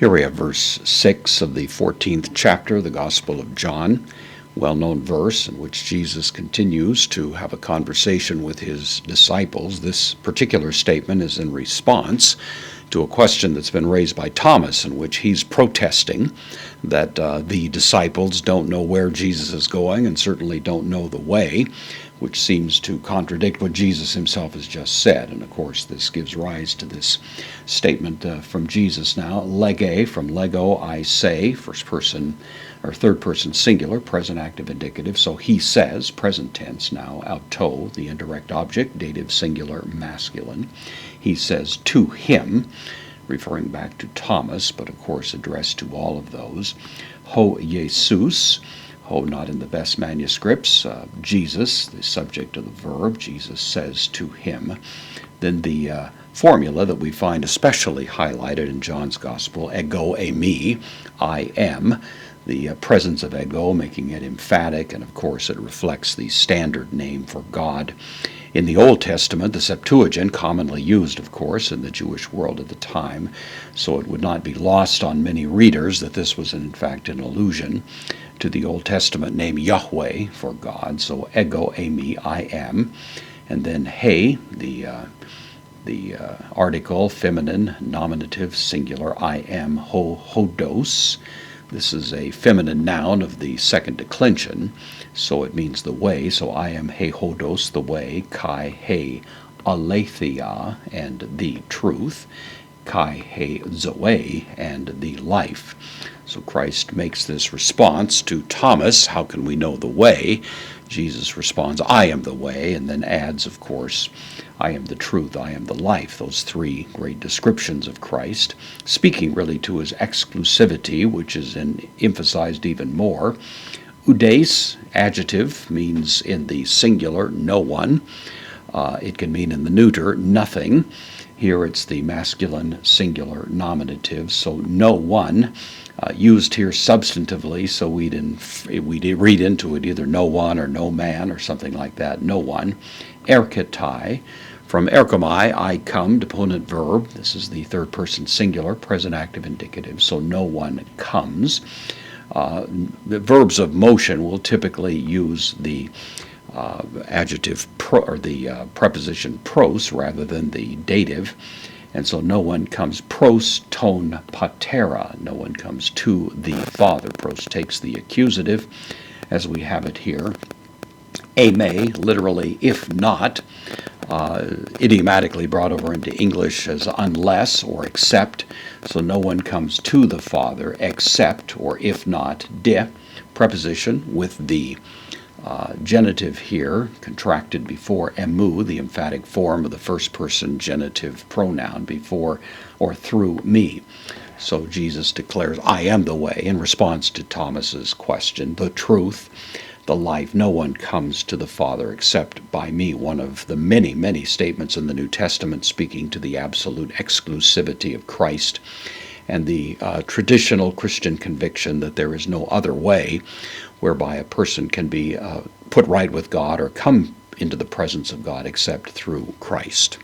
Here we have verse 6 of the 14th chapter of the Gospel of John, well-known verse in which Jesus continues to have a conversation with his disciples. This particular statement is in response to a question that's been raised by Thomas, in which he's protesting that the disciples don't know where Jesus is going and certainly don't know the way, which seems to contradict what Jesus himself has just said. And of course, this gives rise to this statement from Jesus now, lege, from lego, I say, first person or third person singular, present active indicative. So he says, present tense now, auto, the indirect object, dative singular masculine. He says to him, referring back to Thomas, but of course addressed to all of those. Ho Jesus, ho not in the best manuscripts, Jesus, the subject of the verb, Jesus says to him. Then the formula that we find especially highlighted in John's Gospel, ego eimi, I am, the presence of ego, making it emphatic, and of course it reflects the standard name for God. In the Old Testament, the Septuagint, commonly used, of course, in the Jewish world at the time, so it would not be lost on many readers that this was in fact an allusion to the Old Testament name Yahweh for God, so ego eimi, I am, and then he, the article, feminine, nominative, singular, I am, hodos. This is a feminine noun of the second declension, so it means the way. So I am he hodos, the way, kai he aletheia, and the truth, kai he zoe, and the life. So Christ makes this response to Thomas, how can we know the way? Jesus responds, I am the way, and then adds, of course, I am the truth, I am the life. Those three great descriptions of Christ, speaking really to his exclusivity, which is emphasized even more. Oudes, adjective, means in the singular, no one. It can mean in the neuter, nothing. Here it's the masculine singular nominative, so no one, used here substantively, so we'd read into it either no one or no man or something like that, no one. Erketai, from erkomai, I come, deponent verb. This is the third person singular, present active indicative, so no one comes. The verbs of motion will typically use the adjective or the preposition pros rather than the dative, and so no one comes pros ton patera, no one comes to the Father. Pros takes the accusative as we have it here. Ame, literally if not, idiomatically brought over into English as unless or except, so no one comes to the Father except or if not, de, preposition with the genitive here, contracted before emu, the emphatic form of the first person genitive pronoun, before or through me. So Jesus declares, I am the way, in response to Thomas's question, the truth, the life. No one comes to the Father except by me. One of the many, many statements in the New Testament speaking to the absolute exclusivity of Christ and the traditional Christian conviction that there is no other way whereby a person can be put right with God or come into the presence of God except through Christ.